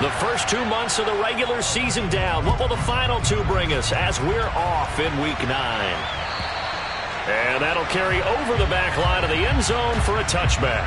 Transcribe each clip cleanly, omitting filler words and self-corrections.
The first 2 months of the regular season down. What will the final 2 bring us as we're off in Week 9? And that'll carry over the back line of the end zone for a touchback.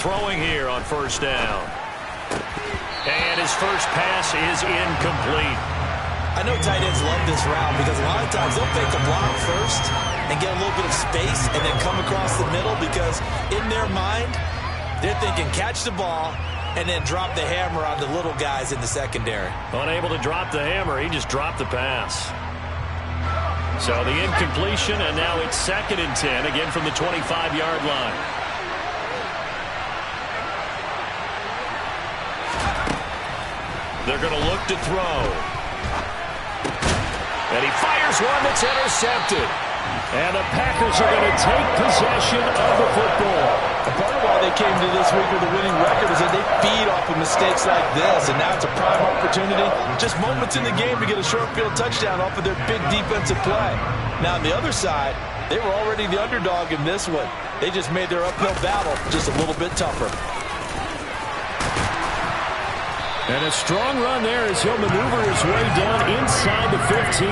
Throwing here on first down. And his first pass is incomplete. I know tight ends love this route because a lot of times they'll fake the block first and get a little bit of space and then come across the middle because in their mind, they're thinking catch the ball and then drop the hammer on the little guys in the secondary. Unable to drop the hammer, he just dropped the pass. So the incompletion, and now it's 2nd and 10, again from the 25-yard line. They're going to look to throw. And he fires one that's intercepted. And the Packers are going to take possession of the football. A part of why they came to this week with a winning record is that they feed off of mistakes like this. And now it's a prime opportunity, just moments in the game to get a short field touchdown off of their big defensive play. Now on the other side, they were already the underdog in this one. They just made their uphill battle just a little bit tougher. And a strong run there as he'll maneuver his way down inside the 15.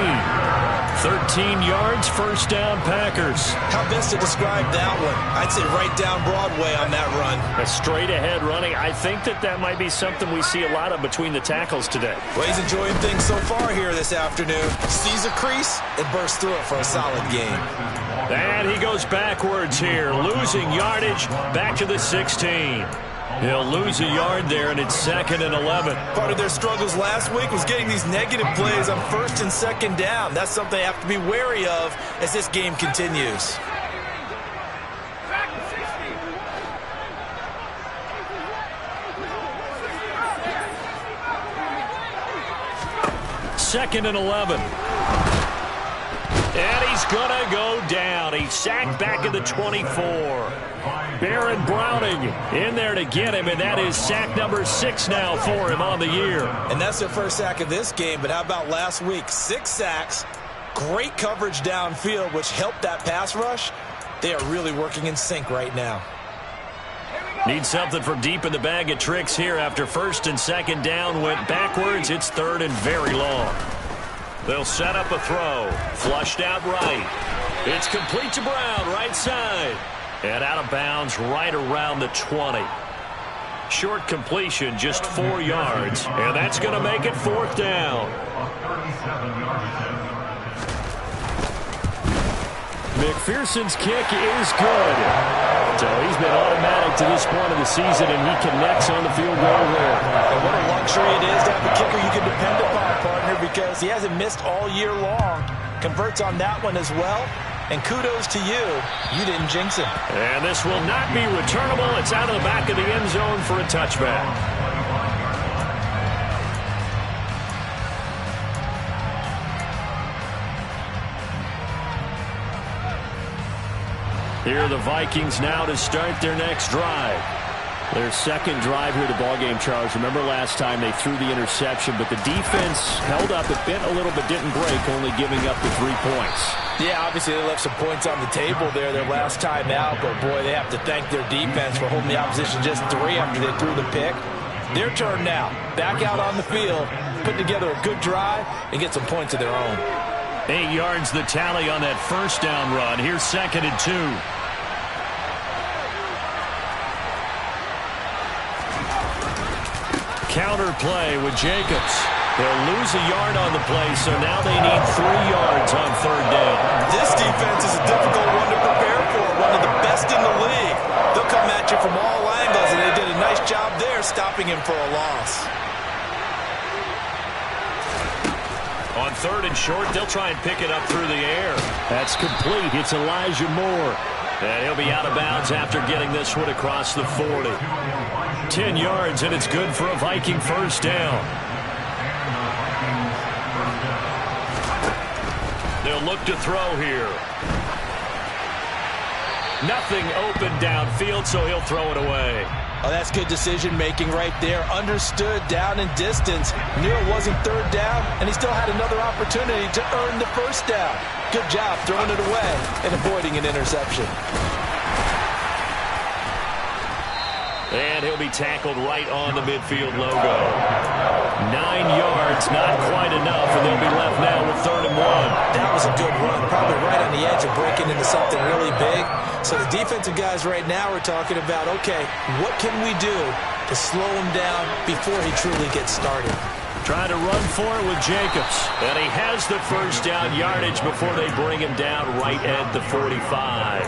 13 yards, first down, Packers. How best to describe that one? I'd say right down Broadway on that run. A straight ahead running. I think that might be something we see a lot of between the tackles today. Well, he's enjoying things so far here this afternoon. Sees a crease and bursts through it for a solid game. And he goes backwards here, losing yardage back to the 16. He'll lose a yard there, and it's 2nd and 11. Part of their struggles last week was getting these negative plays on 1st and 2nd down. That's something they have to be wary of as this game continues. Second and 11. And he's going to go down. He's sacked back at the 24. Baron Browning in there to get him, and that is sack number 6 now for him on the year. And that's their first sack of this game, but how about last week? 6 sacks, great coverage downfield, which helped that pass rush. They are really working in sync right now. Need something from deep in the bag of tricks here after 1st and 2nd down went backwards. It's 3rd and very long. They'll set up a throw. Flushed out right. It's complete to Brown, right side. And out of bounds right around the 20. Short completion, just 4 yards. And that's going to make it 4th down. McPherson's kick is good. So he's been automatic to this point of the season, and he connects on the field goal there. And what a luxury it is to have a kicker you can depend upon, partner, because he hasn't missed all year long. Converts on that one as well. And kudos to you. You didn't jinx him. And this will not be returnable. It's out of the back of the end zone for a touchback. Here are the Vikings now to start their next drive. Their second drive here, the ballgame, Charles. Remember last time they threw the interception, but the defense held up. It bent a little but didn't break, only giving up the 3 points. Yeah, obviously they left some points on the table there their last time out, but boy, they have to thank their defense for holding the opposition just 3 after they threw the pick. Their turn now. Back out on the field, put together a good drive, and get some points of their own. 8 yards the tally on that first down run. Here's 2nd and 2. Counter play with Jacobs. They'll lose a yard on the play, so now they need 3 yards on 3rd down. This defense is a difficult one to prepare for, one of the best in the league. They'll come at you from all angles, and they did a nice job there stopping him for a loss. On 3rd and short, they'll try and pick it up through the air. That's complete. It's Elijah Moore. And he'll be out of bounds after getting this one across the 40. 10 yards, and it's good for a Viking first down. They'll look to throw here. Nothing open downfield, so he'll throw it away. Oh, that's good decision-making right there. Understood down and distance. Knew it wasn't third down, and he still had another opportunity to earn the first down. Good job throwing it away and avoiding an interception. And he'll be tackled right on the midfield logo. 9 yards, not quite enough, and they'll be left now with 3rd and 1. That was a good run, probably right on the edge of breaking into something really big. So the defensive guys right now are talking about, okay, what can we do to slow him down before he truly gets started? Trying to run for it with Jacobs. And he has the first down yardage before they bring him down right at the 45.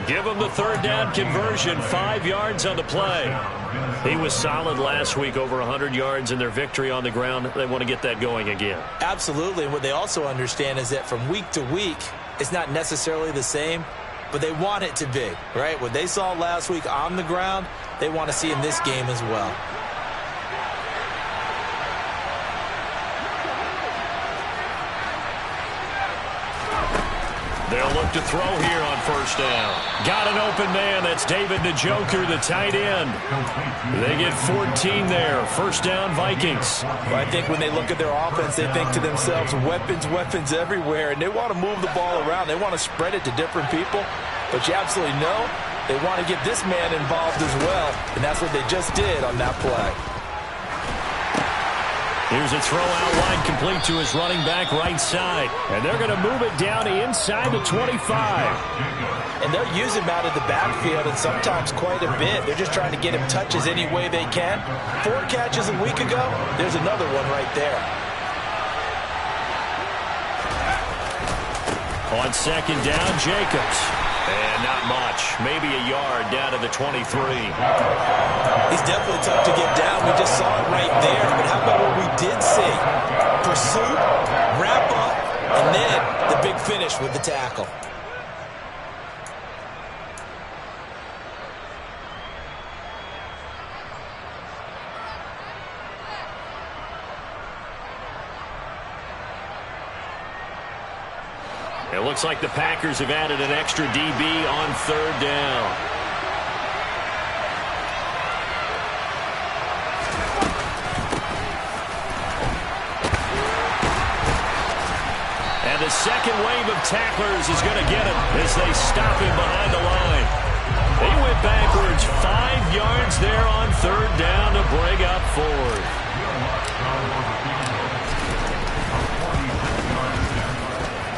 Give him the 3rd down conversion, 5 yards on the play. He was solid last week, over 100 yards in their victory on the ground. They want to get that going again. Absolutely. And what they also understand is that from week to week, it's not necessarily the same, but they want it to be, right? What they saw last week on the ground, they want to see in this game as well. They'll look to throw here on 1st down. Got an open man. That's David Njoku, the tight end. They get 14 there. 1st down, Vikings. Well, I think when they look at their offense, they think to themselves, weapons, weapons everywhere, and they want to move the ball around. They want to spread it to different people, but you absolutely know they want to get this man involved as well, and that's what they just did on that play. Here's a throw out wide, complete to his running back right side. And they're going to move it down inside the 25. And they'll use him out of the backfield, and sometimes quite a bit. They're just trying to get him touches any way they can. 4 catches a week ago. There's another one right there. On 2nd down, Jacobs. And not much. Maybe a yard down to the 23. He's definitely tough to get down. We just saw it right there. But how about what we did see? Pursuit, wrap up, and then the big finish with the tackle. It looks like the Packers have added an extra DB on 3rd down. And the second wave of tacklers is going to get him as they stop him behind the line. He went backwards 5 yards there on 3rd down to bring up 4th.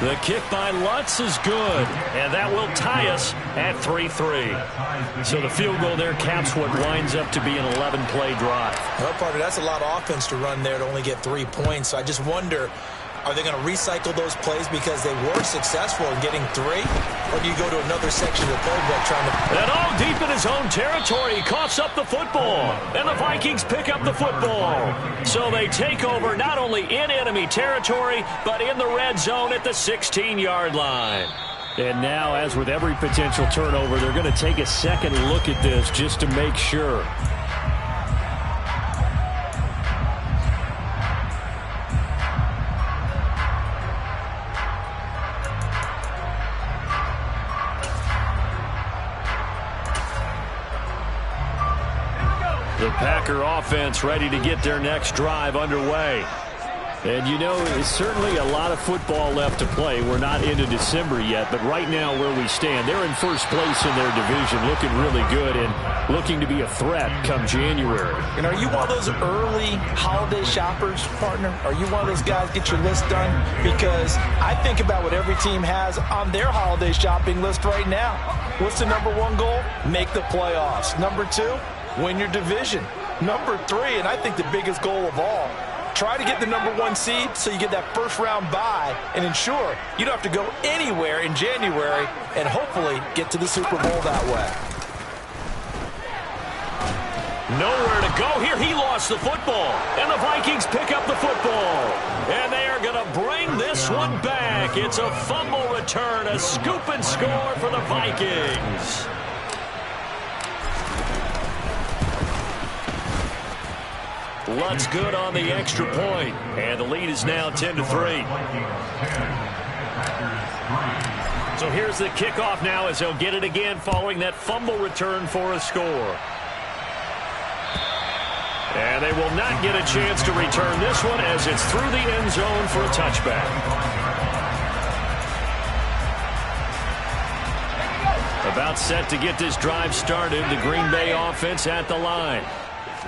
The kick by Lutz is good, and that will tie us at 3-3. So the field goal there caps what winds up to be an 11-play drive. Well, partner, that's a lot of offense to run there to only get 3 points. So I just wonder, are they going to recycle those plays because they were successful in getting 3? Or do you go to another section of the playbook trying to... And all deep in his own territory, he coughs up the football. And the Vikings pick up the football. So they take over not only in enemy territory, but in the red zone at the 16-yard line. And now, as with every potential turnover, they're going to take a second look at this just to make sure. The Packer offense ready to get their next drive underway. And, you know, it's certainly a lot of football left to play. We're not into December yet, but right now where we stand, they're in first place in their division, looking really good and looking to be a threat come January. And are you one of those early holiday shoppers, partner? Are you one of those guys get your list done? Because I think about what every team has on their holiday shopping list right now. What's the #1 goal? Make the playoffs. #2, win your division. #3, and I think the biggest goal of all, try to get the #1 seed so you get that first-round bye and ensure you don't have to go anywhere in January and hopefully get to the Super Bowl that way. Nowhere to go here. He lost the football. And the Vikings pick up the football. And they are going to bring this one back. It's a fumble return, a scoop and score for the Vikings. Lutz good on the extra point, and the lead is now 10-3. So here's the kickoff now as he'll get it again following that fumble return for a score. And they will not get a chance to return this one as it's through the end zone for a touchback. About set to get this drive started, the Green Bay offense at the line.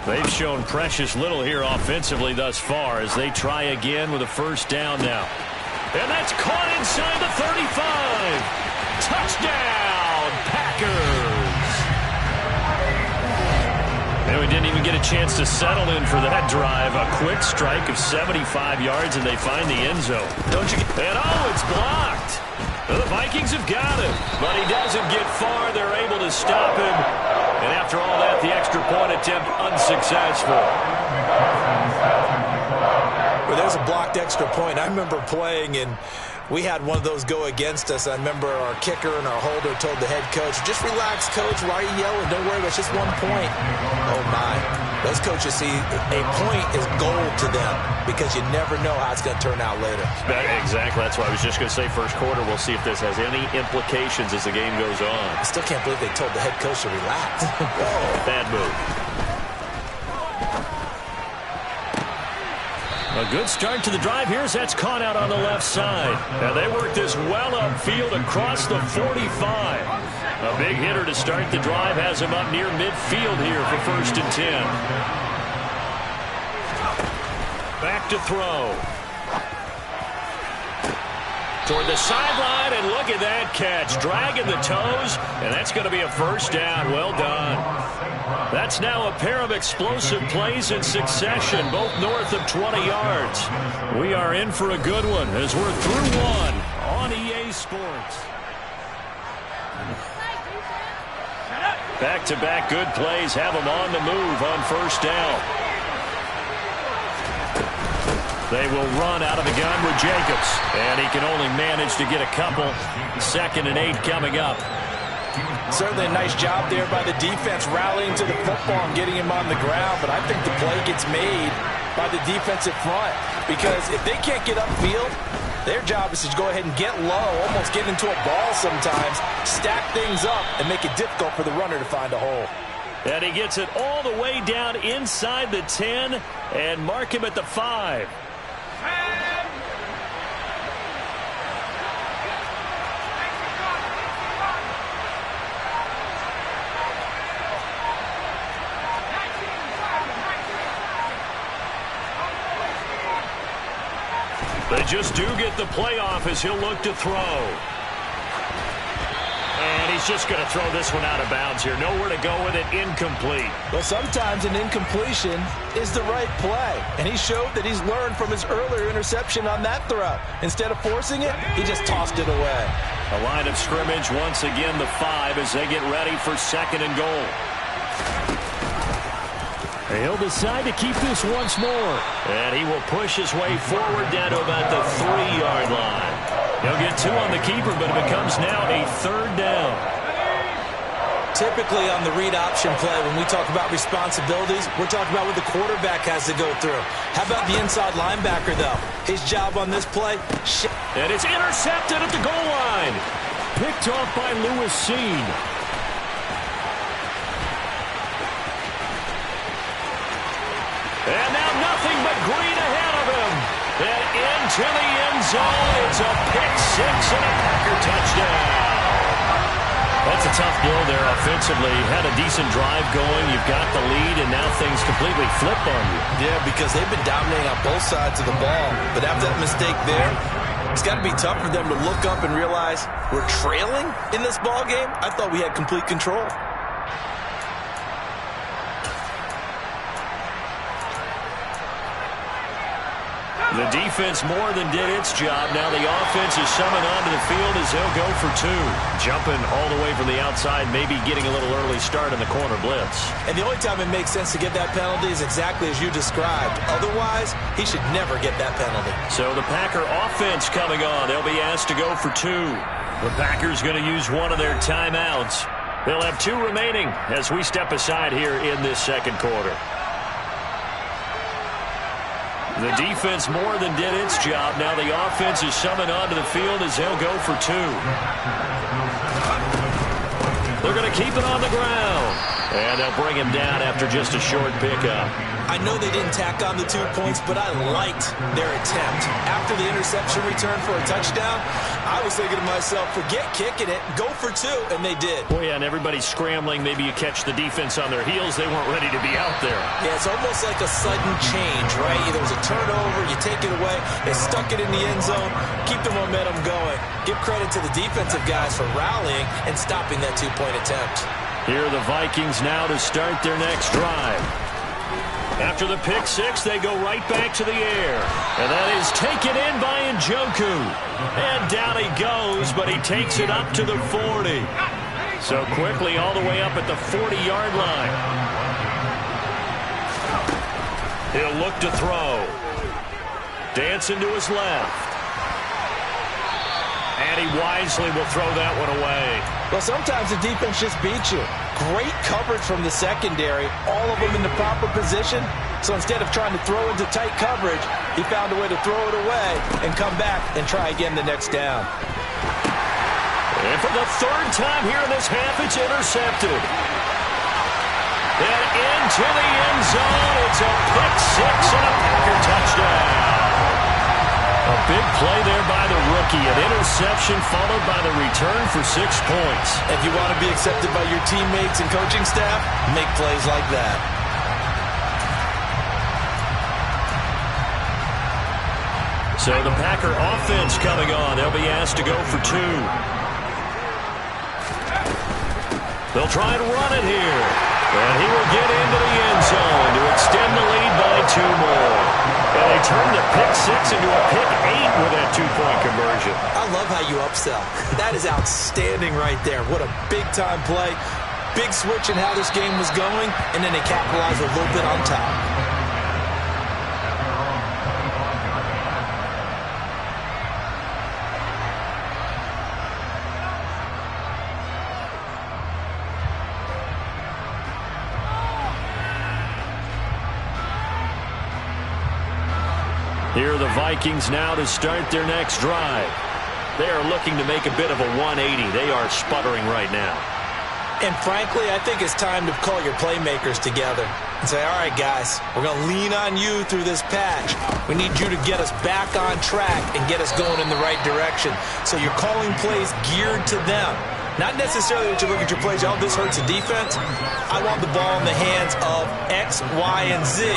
They've shown precious little here offensively thus far as they try again with a first down now. And that's caught inside the 35. Touchdown, Packers. And we didn't even get a chance to settle in for that drive. A quick strike of 75 yards, and they find the end zone. Don't you get... And oh, it's blocked. Well, the Vikings have got him, but he doesn't get far. They're able to stop him. And after all that, the extra point attempt unsuccessful. Well, there's a blocked extra point. I remember playing, and we had one of those go against us. I remember our kicker and our holder told the head coach, just relax, coach. Why are you yelling? Don't worry, it's just 1 point. Oh, my. Those coaches see a point is gold to them because you never know how it's going to turn out later. Exactly. That's why I was just going to say first quarter. We'll see if this has any implications as the game goes on. I still can't believe they told the head coach to relax. Bad move. A good start to the drive here as that's caught out on the left side. Now they work this well upfield across the 45. A big hitter to start the drive has him up near midfield here for 1st and 10. Back to throw. Toward the sideline, and look at that catch. Dragging the toes, and that's going to be a first down. Well done. That's now a pair of explosive plays in succession, both north of 20 yards. We are in for a good one as we're through one on EA Sports. Back-to-back good plays have them on the move on first down. They will run out of the gun with Jacobs, and he can only manage to get a couple. 2nd and 8 coming up. Certainly a nice job there by the defense rallying to the football and getting him on the ground, but I think the play gets made by the defensive front because if they can't get upfield, their job is to go ahead and get low, almost get into a ball sometimes, stack things up, and make it difficult for the runner to find a hole. And he gets it all the way down inside the 10 and mark him at the 5. They just do get the playoff as he'll look to throw. And he's just going to throw this one out of bounds here. Nowhere to go with it. Incomplete. Well, sometimes an incompletion is the right play. And he showed that he's learned from his earlier interception on that throw. Instead of forcing it, he just tossed it away. A line of scrimmage once again the 5 as they get ready for 2nd and goal. He'll decide to keep this once more. And he will push his way forward down to about the 3-yard line. He'll get 2 on the keeper, but it becomes now a 3rd down. Typically on the read option play, when we talk about responsibilities, we're talking about what the quarterback has to go through. How about the inside linebacker, though? His job on this play? And it's intercepted at the goal line. Picked off by Lewis Seen. And now nothing but green ahead of him. And into the end zone. It's a pick 6 and a Packer touchdown. That's a tough blow there offensively. Had a decent drive going. You've got the lead, and now things completely flip on you. Yeah, because they've been dominating on both sides of the ball. But after that mistake there, it's got to be tough for them to look up and realize we're trailing in this ball game. I thought we had complete control. The defense more than did its job. Now the offense is summoned onto the field as they'll go for 2. Jumping all the way from the outside, maybe getting a little early start in the corner blitz. And the only time it makes sense to get that penalty is exactly as you described. Otherwise, he should never get that penalty. So the Packer offense coming on. They'll be asked to go for 2. The Packers going to use one of their timeouts. They'll have 2 remaining as we step aside here in this 2nd quarter. The defense more than did its job. Now the offense is summoned onto the field as they'll go for 2. They're going to keep it on the ground. And they'll bring him down after just a short pickup. I know they didn't tack on the 2 points, but I liked their attempt. After the interception return for a touchdown, I was thinking to myself, forget kicking it, go for 2, and they did. Well, yeah, and everybody's scrambling. Maybe you catch the defense on their heels. They weren't ready to be out there. Yeah, it's almost like a sudden change, right? Either it was a turnover, you take it away, they stuck it in the end zone, keep the momentum going. Give credit to the defensive guys for rallying and stopping that 2-point attempt. Here are the Vikings now to start their next drive. After the pick 6, they go right back to the air. And that is taken in by Njoku. And down he goes, but he takes it up to the 40. So quickly all the way up at the 40-yard line. He'll look to throw. Dancing to his left. And he wisely will throw that one away. Well, sometimes the defense just beats you. Great coverage from the secondary, all of them in the proper position. So instead of trying to throw into tight coverage, he found a way to throw it away and come back and try again the next down. And for the 3rd time here in this half, it's intercepted. And into the end zone. It's a pick 6 and a Packer touchdown. A big play there by the rookie. An interception followed by the return for 6 points. If you want to be accepted by your teammates and coaching staff, make plays like that. So the Packer offense coming on. They'll be asked to go for 2. They'll try and run it here. And he will get into the end zone to extend the lead by 2 more. And they turn the pick 6 into a pick 8 with that 2-point conversion. I love how you upsell. That is outstanding right there. What a big-time play. Big switch in how this game was going, and then they capitalized a little bit on top. Here are the Vikings now to start their next drive. They are looking to make a bit of a 180. They are sputtering right now. And frankly, I think it's time to call your playmakers together and say, all right, guys, we're going to lean on you through this patch. We need you to get us back on track and get us going in the right direction. So you're calling plays geared to them. Not necessarily that you look at your plays, oh, this hurts the defense. I want the ball in the hands of X, Y, and Z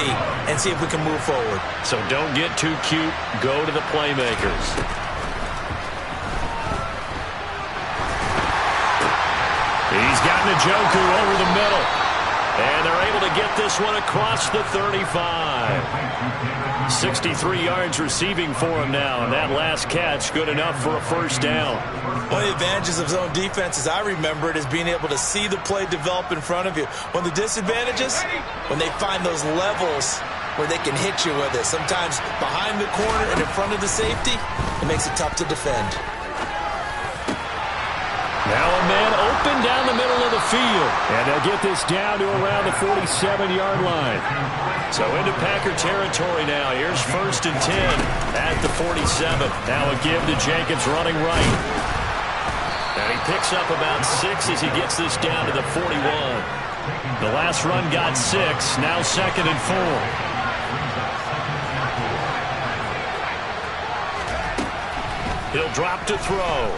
and see if we can move forward. So don't get too cute. Go to the playmakers. He's got Njoku over the middle. And they're able to get this one across the 35. 63 yards receiving for him now. And that last catch good enough for a first down. One of the advantages of zone defense, as I remember it, is being able to see the play develop in front of you. One of the disadvantages, when they find those levels where they can hit you with it. Sometimes behind the corner and in front of the safety, it makes it tough to defend. Now a man open down the middle of the field. And they'll get this down to around the 47-yard line. So into Packer territory now. Here's 1st and 10 at the 47. Now a give to Jacobs running right. And he picks up about 6 as he gets this down to the 41. The last run got 6. Now 2nd and 4. He'll drop to throw.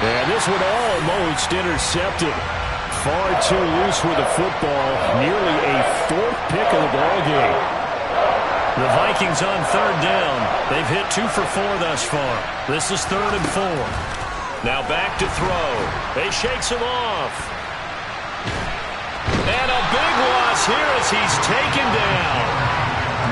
And this one almost intercepted. Far too loose with the football. Nearly a 4th pick of the ball game. The Vikings on 3rd down. They've hit 2 for 4 thus far. This is 3rd and 4. Now back to throw. They shakes him off. And a big loss here as he's taken down.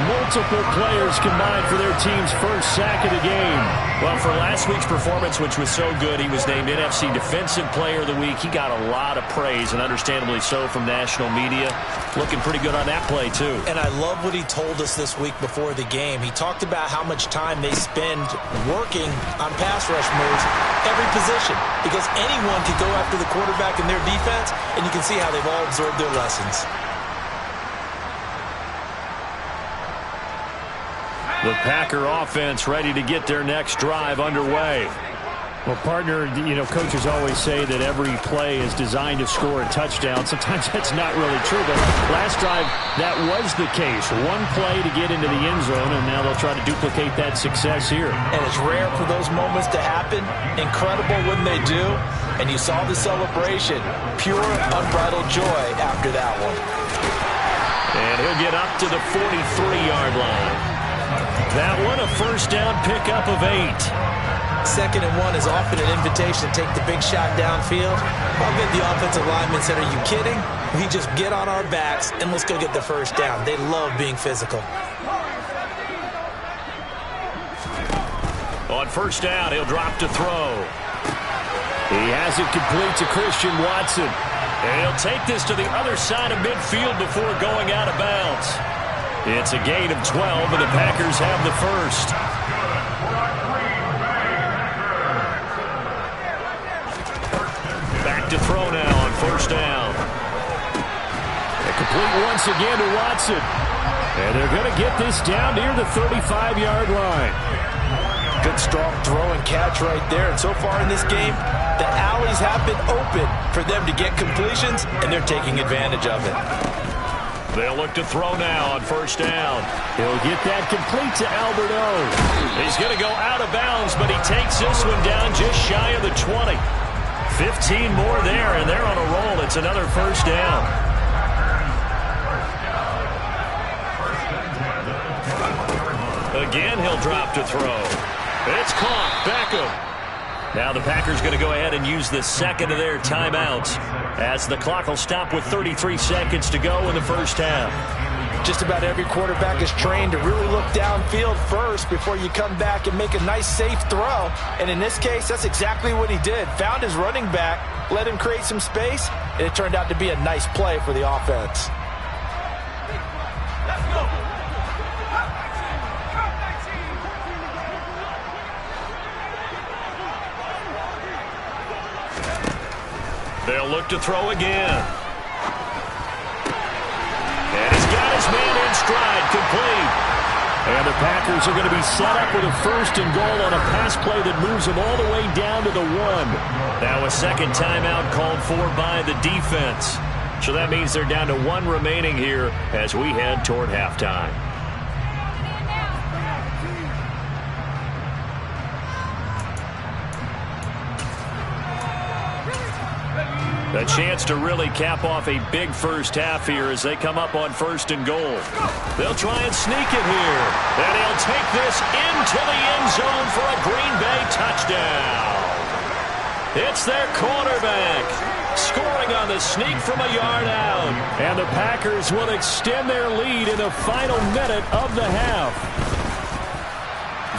Multiple players combined for their team's first sack of the game. Well, for last week's performance, which was so good, he was named NFC Defensive Player of the Week. He got a lot of praise, and understandably so, from national media. Looking pretty good on that play, too. And I love what he told us this week before the game. He talked about how much time they spend working on pass rush moves, every position, because anyone can go after the quarterback in their defense, and you can see how they've all absorbed their lessons. The Packer offense ready to get their next drive underway. Well, partner, coaches always say that every play is designed to score a touchdown. Sometimes that's not really true, but last drive, that was the case. One play to get into the end zone, and now they'll try to duplicate that success here. And it's rare for those moments to happen. Incredible when they do. And you saw the celebration. Pure, unbridled joy after that one. And he'll get up to the 43-yard line. That one, a first down pickup of 8. 2nd and 1 is often an invitation to take the big shot downfield. I'll bet the offensive lineman said, are you kidding? We just get on our backs and let's go get the first down. They love being physical. On first down, he'll drop to throw. He has it complete to Christian Watson. And he'll take this to the other side of midfield before going out of bounds. It's a gain of 12, and the Packers have the first. Back to throw now on first down. And complete once again to Watson. And they're going to get this down near the 35-yard line. Good strong throw and catch right there. And so far in this game, the alleys have been open for them to get completions, and they're taking advantage of it. They'll look to throw now on first down. He'll get that complete to Albert O. He's going to go out of bounds, but he takes this one down just shy of the 20. 15 more there, and they're on a roll. It's another first down. Again, he'll drop to throw. It's caught. Beckham. Now the Packers going to go ahead and use the second of their timeouts as the clock will stop with 33 seconds to go in the first half. Just about every quarterback is trained to really look downfield first before you come back and make a nice, safe throw. And in this case, that's exactly what he did. Found his running back, let him create some space, and it turned out to be a nice play for the offense. They'll look to throw again. And he's got his man in stride, complete. And the Packers are going to be set up with a first and goal on a pass play that moves them all the way down to the 1. Now a second timeout called for by the defense. So that means they're down to 1 remaining here as we head toward halftime. A chance to really cap off a big first half here as they come up on first and goal. They'll try and sneak it here. And he'll take this into the end zone for a Green Bay touchdown. It's their quarterback scoring on the sneak from a yard out. And the Packers will extend their lead in the final minute of the half.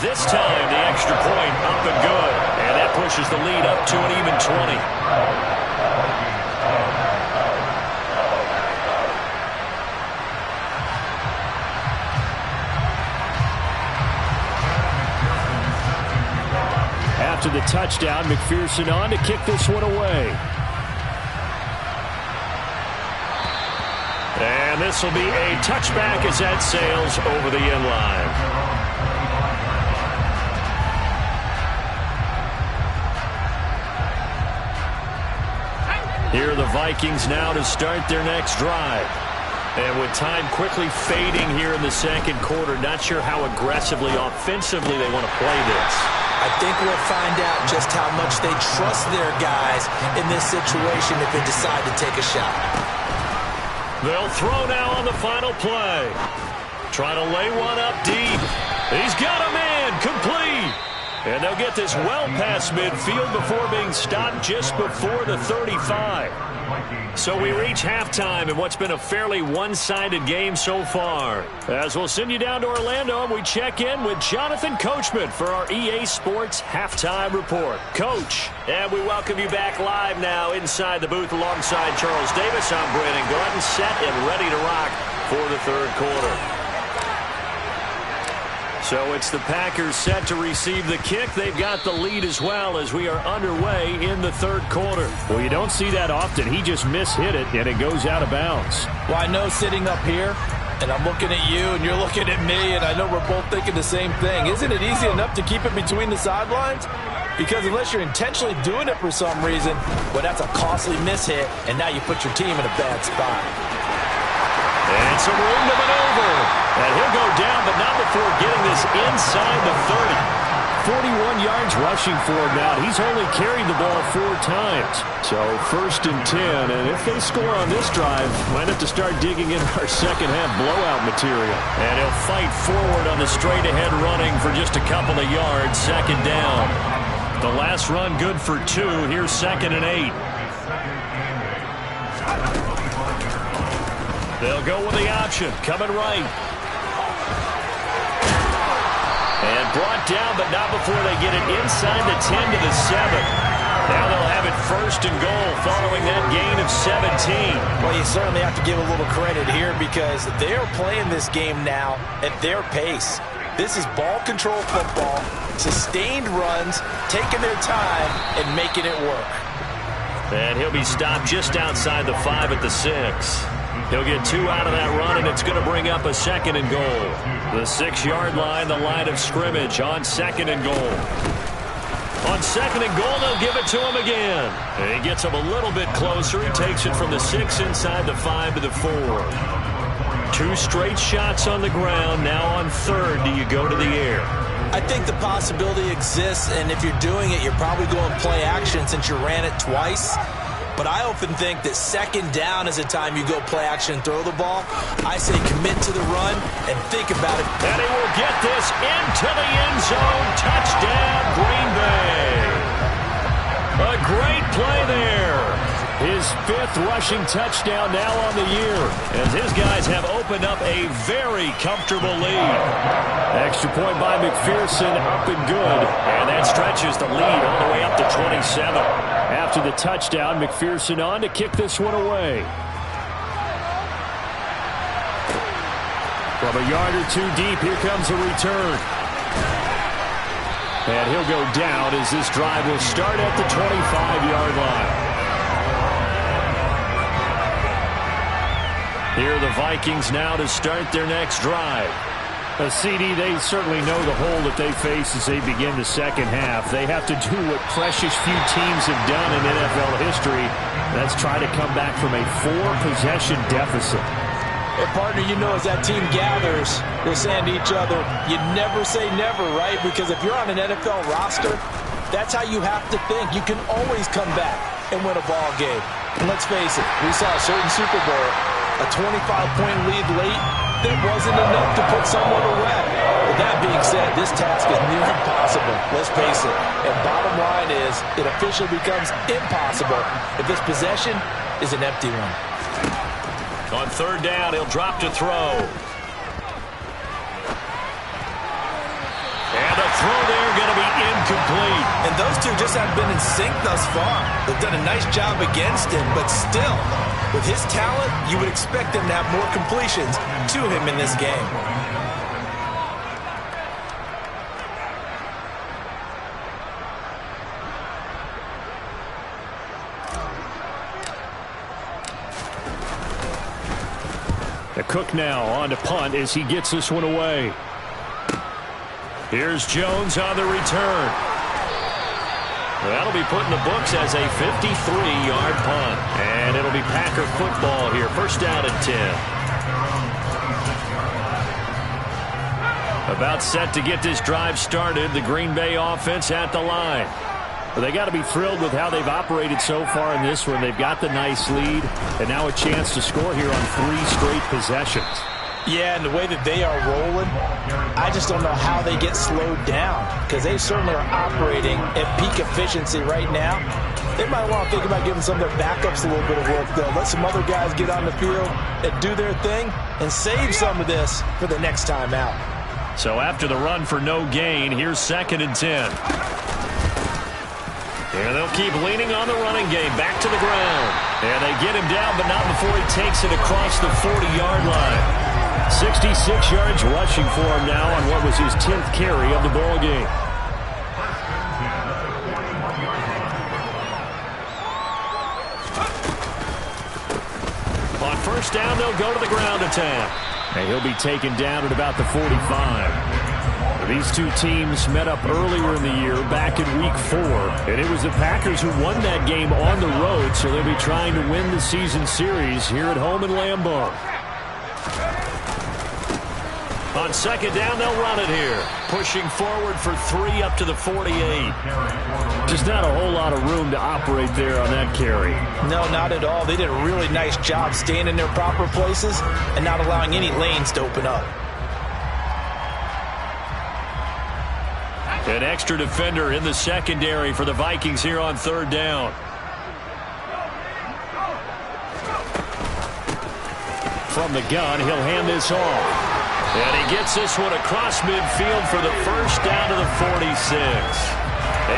This time the extra point up and good. And that pushes the lead up to an even 20. After the touchdown, McPherson on to kick this one away. And this will be a touchback as that sails over the end line. Here are the Vikings now to start their next drive. And with time quickly fading here in the second quarter, not sure how aggressively, offensively they want to play this. I think we'll find out just how much they trust their guys in this situation if they decide to take a shot. They'll throw now on the final play. Try to lay one up deep. He's got a man, complete. And they'll get this well past midfield before being stopped just before the 35. So we reach halftime in what's been a fairly one-sided game so far. As we'll send you down to Orlando, and we check in with Jonathan Coachman for our EA Sports Halftime Report. Coach, and we welcome you back live now inside the booth alongside Charles Davis. I'm Brandon Gordon, set and ready to rock for the third quarter. So it's the Packers set to receive the kick. They've got the lead as well as we are underway in the third quarter. Well, you don't see that often. He just mishit it, and it goes out of bounds. Well, I know sitting up here, And I'm looking at you, and you're looking at me, and I know we're both thinking the same thing. Isn't it easy enough to keep it between the sidelines? Because unless you're intentionally doing it for some reason, well, that's a costly mishit, and now you put your team in a bad spot. And some room to maneuver. And he'll go down, but not before getting this inside the 30. 41 yards rushing for him now. He's only carried the ball 4 times. So 1st and 10, and if they score on this drive, might have to start digging in our second half blowout material. And he'll fight forward on the straight ahead running for just a couple of yards. 2nd down. The last run good for 2. Here's 2nd and 8. They'll go with the option. Coming right. And brought down, but not before they get it inside the 10 to the 7. Now they'll have it 1st and goal following that gain of 17. Well, you certainly have to give a little credit here because they're playing this game now at their pace. This is ball control football, sustained runs, taking their time, and making it work. And he'll be stopped just outside the 5 at the 6. He'll get 2 out of that run, and it's going to bring up a 2nd and goal. The 6-yard line, the line of scrimmage on 2nd and goal. On 2nd and goal, they'll give it to him again. And he gets him a little bit closer. He takes it from the 6 inside the 5 to the 4. 2 straight shots on the ground. Now on 3rd, do you go to the air? I think the possibility exists, and if you're doing it, you're probably going play action since you ran it twice. But I often think that 2nd down is a time you go play action and throw the ball. I say commit to the run and think about it. And he will get this into the end zone. Touchdown, Green Bay. A great play there. His 5th rushing touchdown now on the year, as his guys have opened up a very comfortable lead. Extra point by McPherson, up and good. And that stretches the lead all the way up to 27. After the touchdown, McPherson on to kick this one away. From a yard or 2 deep, here comes a return. And he'll go down as this drive will start at the 25-yard line. Here are the Vikings now to start their next drive. CD, they certainly know the hole that they face as they begin the second half. They have to do what precious few teams have done in NFL history. That's try to come back from a 4-possession deficit. Hey, partner, you know as that team gathers, they're saying to each other, you never say never, right? Because if you're on an NFL roster, that's how you have to think. You can always come back and win a ball game. And let's face it, we saw a certain Super Bowl, a 25-point lead late, that wasn't enough to put someone away. With that being said, this task is near impossible. Let's face it. And bottom line is, it officially becomes impossible if this possession is an empty one. On 3rd down, he'll drop to throw. And the throw there going to be incomplete. And those two just haven't been in sync thus far. They've done a nice job against him, but still, with his talent, you would expect him to have more completions to him in this game. The Cook now on to punt as he gets this one away. Here's Jones on the return. That'll be put in the books as a 53-yard punt. And it'll be Packer football here. 1st down and 10. About set to get this drive started. The Green Bay offense at the line. Well, they got to be thrilled with how they've operated so far in this one. They've got the nice lead, and now a chance to score here on 3 straight possessions. Yeah, and the way that they are rolling, I just don't know how they get slowed down because they certainly are operating at peak efficiency right now. They might want to think about giving some of their backups a little bit of work, though. Let some other guys get on the field and do their thing and save some of this for the next time out. So after the run for no gain, here's 2nd and 10. And they'll keep leaning on the running game. Back to the ground. And they get him down, but not before he takes it across the 40-yard line. 66 yards rushing for him now on what was his 10th carry of the ball game. On 1st down, they'll go to the ground attack. And he'll be taken down at about the 45. These two teams met up earlier in the year, back in Week 4. And it was the Packers who won that game on the road, so they'll be trying to win the season series here at home in Lambeau. On second down, they'll run it here. Pushing forward for 3 up to the 48. Just not a whole lot of room to operate there on that carry. No, not at all. They did a really nice job staying in their proper places and not allowing any lanes to open up. An extra defender in the secondary for the Vikings here on third down. From the gun, he'll hand this off. And he gets this one across midfield for the first down to the 46.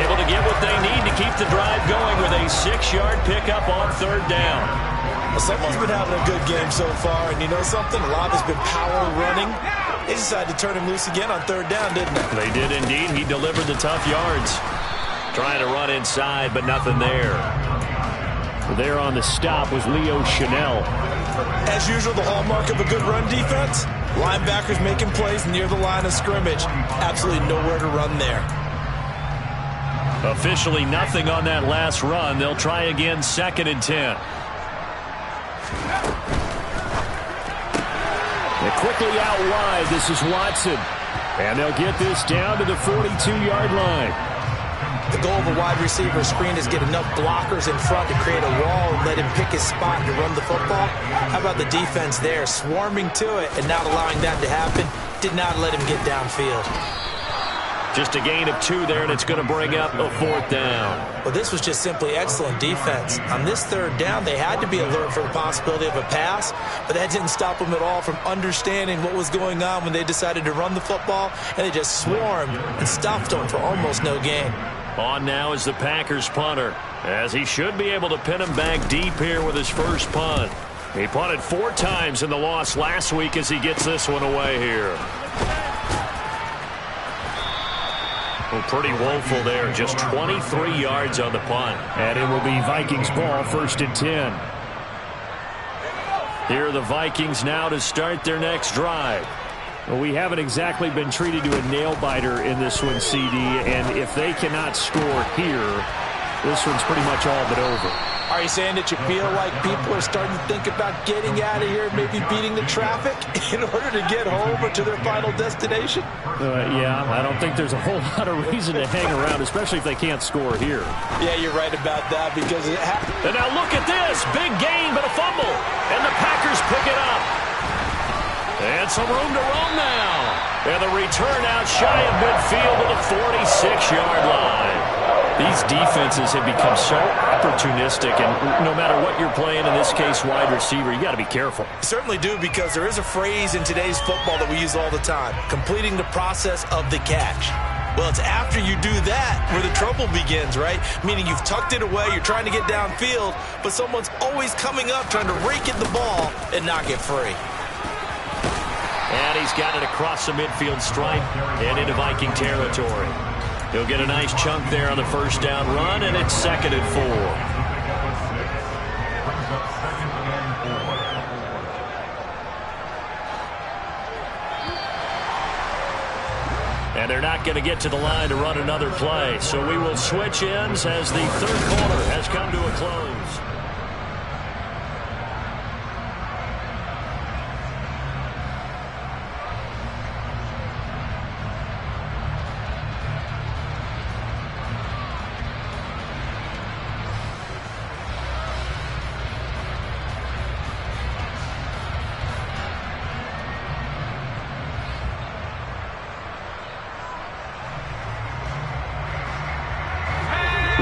Able to get what they need to keep the drive going with a 6-yard pickup on third down. Well, someone's been having a good game so far, and you know something? A lot has been power running. They decided to turn him loose again on third down, didn't they? They did indeed. He delivered the tough yards. Trying to run inside, but nothing there. There on the stop was Leo Chanel. As usual, the hallmark of a good run defense, linebackers making plays near the line of scrimmage. Absolutely nowhere to run there. Officially nothing on that last run. They'll try again, 2nd and 10. They're quickly out wide. This is Watson. And they'll get this down to the 42-yard line. The goal of a wide receiver screen is get enough blockers in front to create a wall and let him pick his spot to run the football. How about the defense there, swarming to it and not allowing that to happen? Did not let him get downfield. Just a gain of 2 there, and it's going to bring up a 4th down. Well, this was just simply excellent defense. On this third down, they had to be alert for the possibility of a pass, but that didn't stop them at all from understanding what was going on when they decided to run the football, and they just swarmed and stuffed them for almost no gain. On now is the Packers punter, as he should be able to pin him back deep here with his first punt. He punted 4 times in the loss last week as he gets this one away here. Well, pretty woeful there, just 23 yards on the punt. And it will be Vikings ball, 1st and 10. Here are the Vikings now to start their next drive. Well, we haven't exactly been treated to a nail-biter in this one, CD, and if they cannot score here, this one's pretty much all but over. Are you saying that you feel like people are starting to think about getting out of here, maybe beating the traffic in order to get home or to their final destination? Yeah, I don't think there's a whole lot of reason to hang around, especially if they can't score here. Yeah, you're right about that because it happened. And now look at this. Big gain, but a fumble. And the Packers pick it up. And some room to roam now. And the return out shy of midfield to the 46-yard line. These defenses have become so opportunistic, and no matter what you're playing, in this case, wide receiver, you got to be careful. You certainly do, because there is a phrase in today's football that we use all the time, completing the process of the catch. Well, it's after you do that where the trouble begins, right? Meaning you've tucked it away, you're trying to get downfield, but someone's always coming up trying to rake at the ball and knock it free. And he's got it across the midfield stripe and into Viking territory. He'll get a nice chunk there on the first down run, and it's 2nd and 4. And they're not going to get to the line to run another play. So we will switch ends as the third quarter has come to a close.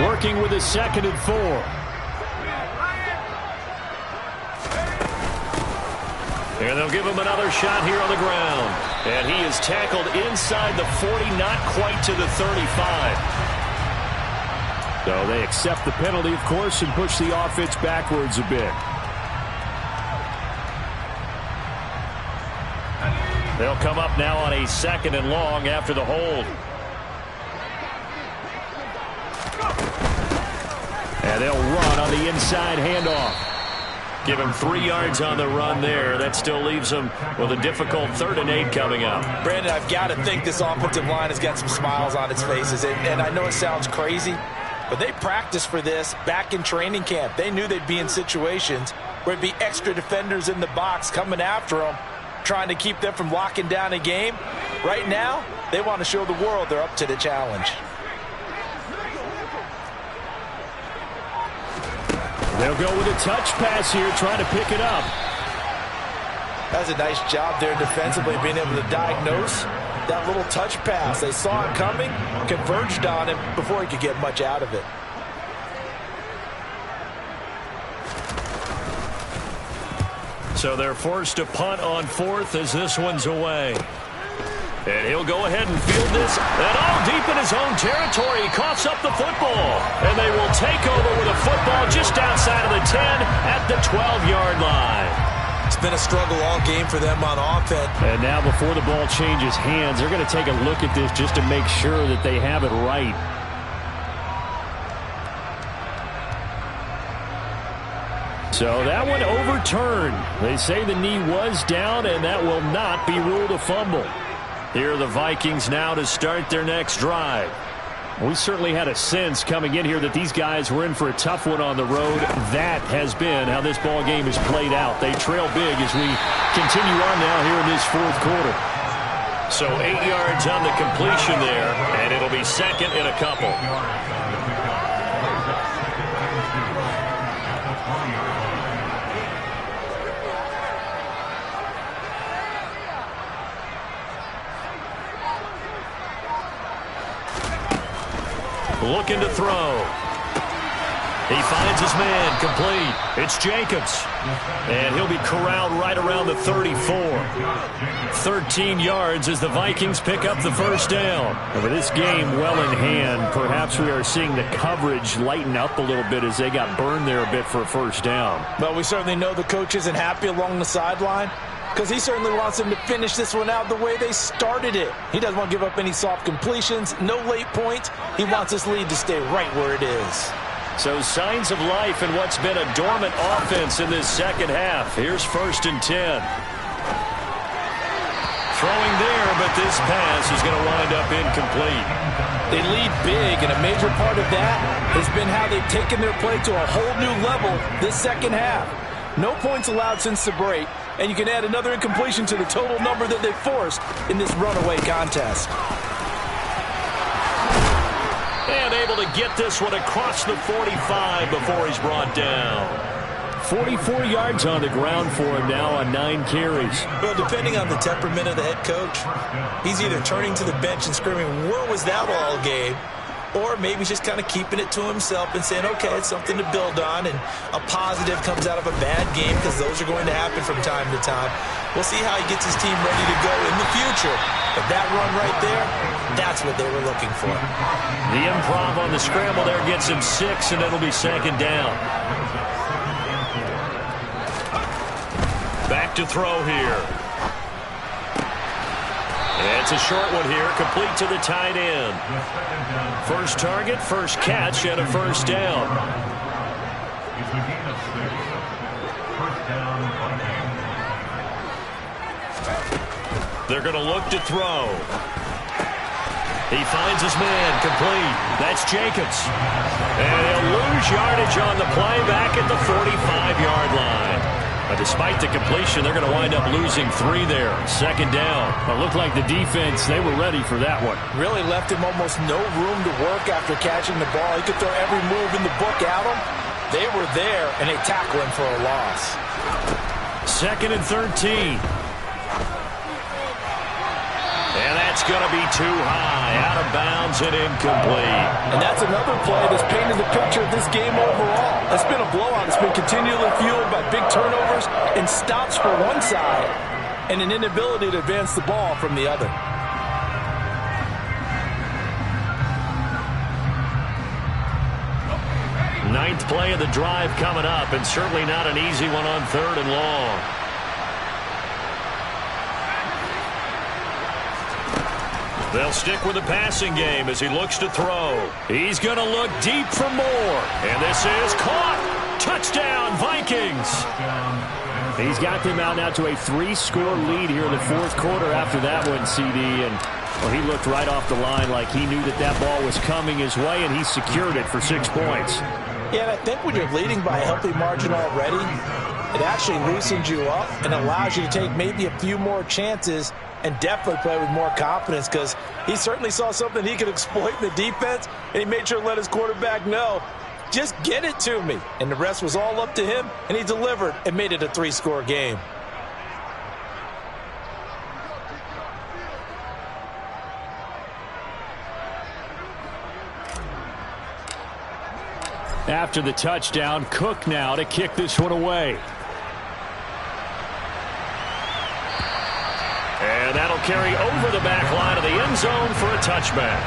Working with a 2nd and 4. And they'll give him another shot here on the ground. And he is tackled inside the 40, not quite to the 35. So they accept the penalty, of course, and push the offense backwards a bit. They'll come up now on a 2nd and long after the hold. And they'll run on the inside handoff. Give him 3 yards on the run there. That still leaves him with a difficult 3rd and 8 coming up. Brandon, I've got to think this offensive line has got some smiles on its faces. And I know it sounds crazy, but they practiced for this back in training camp. They knew they'd be in situations where it'd be extra defenders in the box coming after them, trying to keep them from locking down a game. Right now, they want to show the world they're up to the challenge. They'll go with a touch pass here, trying to pick it up. That's a nice job there defensively, being able to diagnose that little touch pass. They saw it coming, converged on him before he could get much out of it. So they're forced to punt on 4th as this one's away. And he'll go ahead and field this. And all deep in his own territory. He coughs up the football. And they will take over with a football just outside of the 10 at the 12-yard line. It's been a struggle all game for them on offense. And now before the ball changes hands, they're going to take a look at this just to make sure that they have it right. So that one overturned. They say the knee was down, and that will not be ruled a fumble. Here are the Vikings now to start their next drive. We certainly had a sense coming in here that these guys were in for a tough one on the road. That has been how this ball game is played out. They trail big as we continue on now here in this 4th quarter. So 8 yards on the completion there, and it'll be 2nd and a couple. Looking to throw. He finds his man, complete. It's Jacobs. And he'll be corralled right around the 34. 13 yards as the Vikings pick up the first down. And with this game well in hand, perhaps we are seeing the coverage lighten up a little bit as they got burned there a bit for a first down. Well, we certainly know the coach isn't happy along the sideline, because he certainly wants them to finish this one out the way they started it. He doesn't want to give up any soft completions, no late points. He wants this lead to stay right where it is. So signs of life in what's been a dormant offense in this second half. Here's 1st and 10. Throwing there, but this pass is going to wind up incomplete. They lead big, and a major part of that has been how they've taken their play to a whole new level this second half. No points allowed since the break, and you can add another incompletion to the total number that they forced in this runaway contest. And able to get this one across the 45 before he's brought down. 44 yards on the ground for him now on 9 carries. Well, depending on the temperament of the head coach, he's either turning to the bench and screaming, "Where was that all game?" Or maybe just kind of keeping it to himself and saying, okay, it's something to build on, and a positive comes out of a bad game, because those are going to happen from time to time. We'll see how he gets his team ready to go in the future. But that run right there, that's what they were looking for. The improv on the scramble there gets him 6, and it'll be 2nd down. Back to throw here. It's a short one here, complete to the tight end. First target, first catch, and a first down. They're going to look to throw. He finds his man, complete. That's Jacobs. And he'll lose yardage on the play back at the 45-yard line. But despite the completion, they're going to wind up losing 3 there. 2nd down. It looked like the defense, they were ready for that one. Really left him almost no room to work after catching the ball. He could throw every move in the book at him. They were there, and they tackle him for a loss. 2nd and 13. And that's going to be too high, out of bounds and incomplete. And that's another play that's painted the picture of this game overall. It's been a blowout. It's been continually fueled by big turnovers and stops for one side and an inability to advance the ball from the other. Ninth play of the drive coming up, and certainly not an easy one on 3rd and long. They'll stick with the passing game as he looks to throw. He's going to look deep for more. And this is caught. Touchdown, Vikings. He's got them out now to a 3-score lead here in the fourth quarter after that one, CD. And well, he looked right off the line like he knew that that ball was coming his way, and he secured it for 6 points. Yeah, and I think when you're leading by a healthy margin already, it actually loosens you up and allows you to take maybe a few more chances and definitely play with more confidence, because he certainly saw something he could exploit in the defense, and he made sure to let his quarterback know, just get it to me. And the rest was all up to him, and he delivered and made it a 3-score game. After the touchdown, Cook now to kick this one away. And that'll carry over the back line of the end zone for a touchback.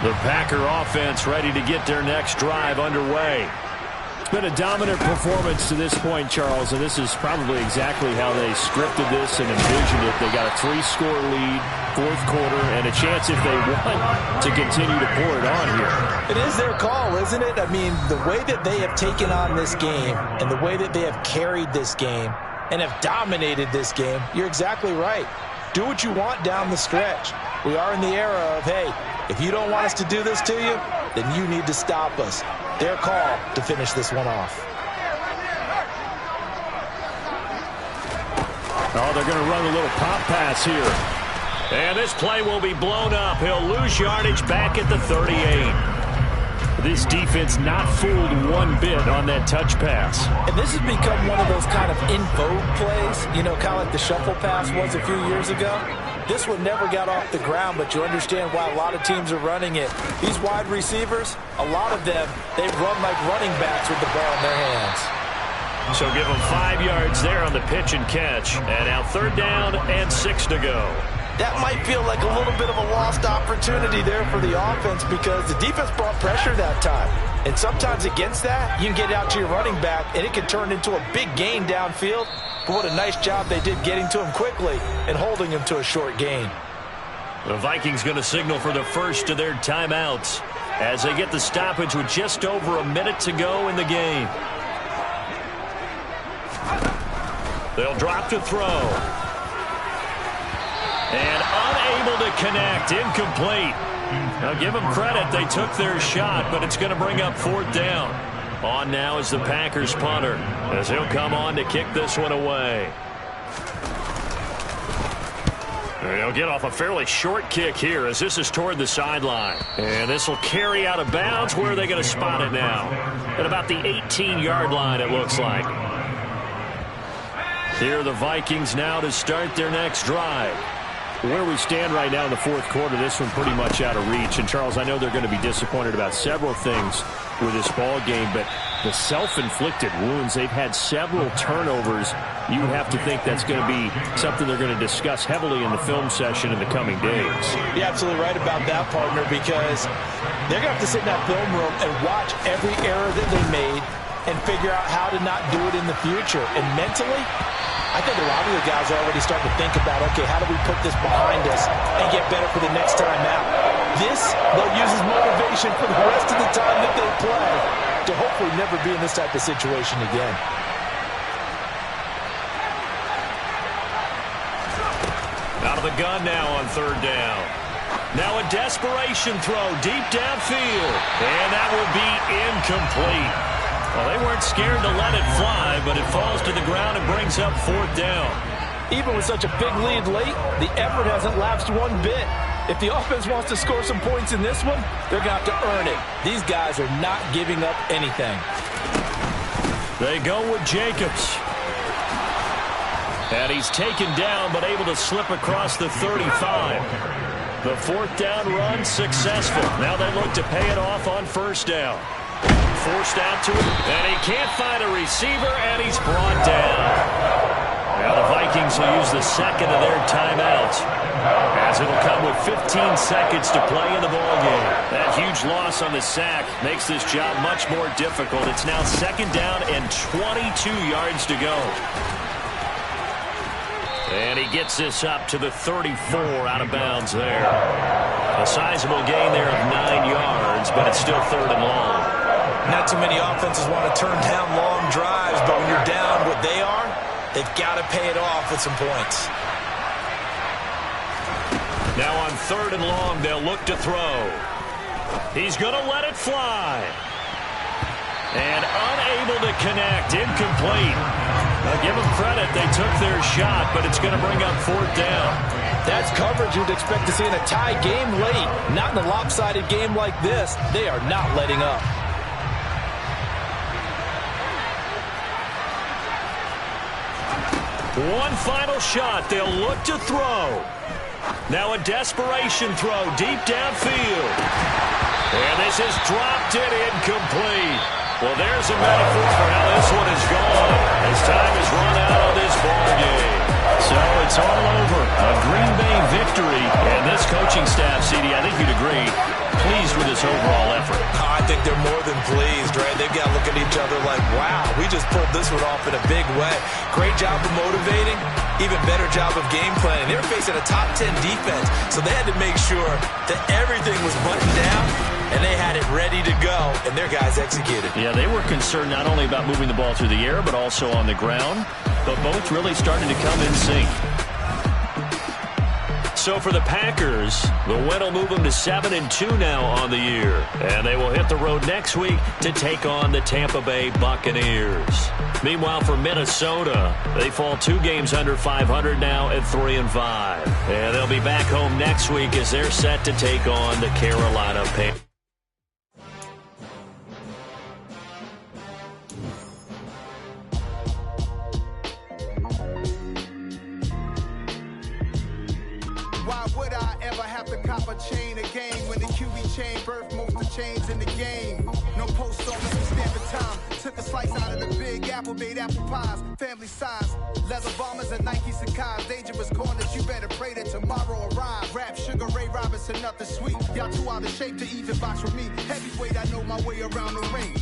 The Packer offense ready to get their next drive underway. It's been a dominant performance to this point, Charles, and this is probably exactly how they scripted this and envisioned it. They got a 3-score lead, fourth quarter, and a chance if they want to continue to pour it on here. It is their call, isn't it? I mean, the way that they have taken on this game and the way that they have carried this game and have dominated this game, you're exactly right. Do what you want down the stretch. We are in the era of, hey, if you don't want us to do this to you, then you need to stop us. Their call to finish this one off. Oh, they're going to run a little pop pass here. And this play will be blown up. He'll lose yardage back at the 38. This defense not fooled one bit on that touch pass. And this has become one of those kind of in vogue plays, you know, kind of like the shuffle pass was a few years ago. This one never got off the ground, but you understand why a lot of teams are running it. These wide receivers, a lot of them, they run like running backs with the ball in their hands. So give them 5 yards there on the pitch and catch. And now 3rd down and 6 to go. That might feel like a little bit of a lost opportunity there for the offense, because the defense brought pressure that time. And sometimes against that, you can get out to your running back, and it can turn into a big gain downfield. But what a nice job they did getting to him quickly and holding him to a short gain. The Vikings going to signal for the first of their timeouts as they get the stoppage with just over a minute to go in the game. They'll drop to throw. And unable to connect, incomplete. Now give them credit, they took their shot, but it's going to bring up 4th down. On now is the Packers punter, as he'll come on to kick this one away. They'll get off a fairly short kick here, as this is toward the sideline. And this will carry out of bounds. Where are they going to spot it now? At about the 18-yard line, it looks like. Here are the Vikings now to start their next drive. Where we stand right now in the fourth quarter, this one pretty much out of reach. And, Charles, I know they're going to be disappointed about several things with this ball game, but the self-inflicted wounds, they've had several turnovers. You would have to think that's going to be something they're going to discuss heavily in the film session in the coming days. You're absolutely right about that, partner, because they're going to have to sit in that film room and watch every error that they made and figure out how to not do it in the future. And mentally, I think a lot of the guys are already starting to think about, okay, how do we put this behind us and get better for the next time out? This, they'll use as motivation for the rest of the time that they play to hopefully never be in this type of situation again. Out of the gun now on 3rd down. Now a desperation throw deep downfield. And that will be incomplete. Well, they weren't scared to let it fly, but it falls to the ground and brings up 4th down. Even with such a big lead late, the effort hasn't lapsed one bit. If the offense wants to score some points in this one, they're going to have to earn it. These guys are not giving up anything. They go with Jacobs. And he's taken down, but able to slip across the 35. The 4th down run successful. Now they look to pay it off on 1st down. Forced out to him, and he can't find a receiver, and he's brought down. Now the Vikings will use the second of their timeouts, as it'll come with 15 seconds to play in the ballgame. That huge loss on the sack makes this job much more difficult. It's now second down and 22 yards to go. And he gets this up to the 34 out of bounds there. A sizable gain there of 9 yards, but it's still third and long. Not too many offenses want to turn down long drives, but when you're down what they are, they've got to pay it off with some points. Now on third and long, they'll look to throw. He's going to let it fly. And unable to connect, incomplete. I'll give them credit, they took their shot, but it's going to bring up fourth down. That's coverage you'd expect to see in a tie game late. Not in a lopsided game like this. They are not letting up. One final shot. They'll look to throw. Now a desperation throw deep downfield. And this is dropped it incomplete. Well, there's a metaphor for how this one is gone as time is run out on this ball game. So it's all over. A Green Bay victory. And this coaching staff, CD, I think you'd agree, pleased with this overall effort. I think they're more than pleased, right? They've got to look at each other like, wow, we just pulled this one off in a big way. Great job of motivating. Even better job of game planning. They were facing a top 10 defense, so they had to make sure that everything was buttoned down, and they had it ready to go, and their guys executed. Yeah, they were concerned not only about moving the ball through the air, but also on the ground, but both really starting to come in sync. So for the Packers, the win will move them to 7-2 now on the year. And they will hit the road next week to take on the Tampa Bay Buccaneers. Meanwhile, for Minnesota, they fall 2 games under 500 now at 3-5. And they'll be back home next week as they're set to take on the Carolina Panthers. Why would I ever have to cop a chain again when the QB chain birthed most of the chains in the game? No post office and stamping time. Took a slice out of the big apple, made apple pies, family size. Leather bombers and Nike Sacai's. Dangerous corners, you better pray that tomorrow arrives. Rap, Sugar Ray Robinson, nothing sweet. Y'all too out of shape to even box with me. Heavyweight, I know my way around the ring.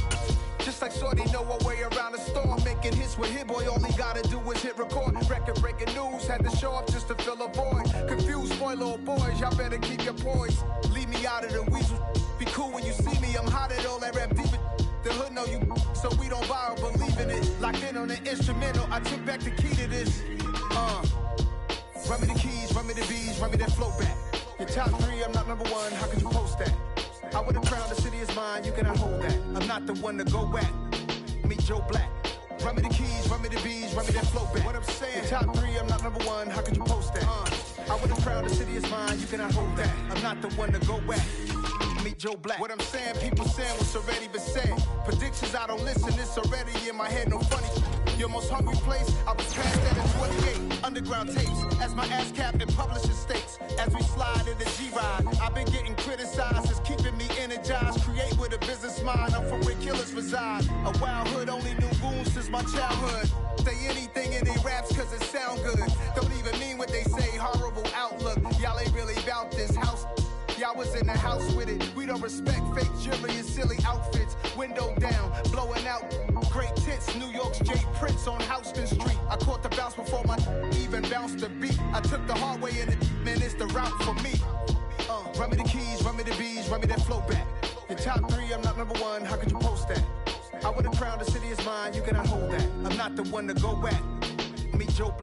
Just like Shorty know her way around the storm. Making hits with Hit Boy, all he gotta do is hit record. Record-breaking news, had to show up just to fill a void. Confused, spoiler boys, y'all better keep your poise. Leave me out of the weasel. Be cool when you see me, I'm hot at all that rap deep. The hood know you, so we don't borrow, believe in it. Locked in on the instrumental, I took back the key to this. Run me the keys, run me the bees, run me that flow back. Your top 3, I'm not number 1, how could you post that? I would've crowned the city is mine, you cannot hold that. I'm not the one to go at. Meet Joe Black. Run me the keys, run me the bees, run me that flow back. What I'm saying, your top 3, I'm not number 1, how could you post that? I would've crowned the city is mine, you cannot hold that. I'm not the one to go at. Meet Joe Black. What I'm saying, people saying what's already been said. Predictions, I don't listen, it's already in my head, no funny. Your most hungry place, I was past that in 28. Underground tapes, as my ass cap in publishing states. As we slide in the G-Ride, I've been getting criticized, it's keeping me energized. Create with a business mind, I'm from where killers reside. A wild hood, only knew goons since my childhood. Say anything in they raps cause it sound good. Don't even mean what they say, horrible outlook. Y'all ain't really about this house. Y'all was in the house with it. We don't respect fake jewelry and silly outfits. Window down, blowing out great tits. New York's Jay Prince on Houston Street. I caught the bounce before my even bounced the beat. I took the hard way in it, man, it's the route for me. Run me the keys, run me the bees, run me that flow back. Your top 3, I'm not number 1, how could you post that? I would've crowned the city is mine, you cannot hold that. I'm not the one to go at. Meet Joe.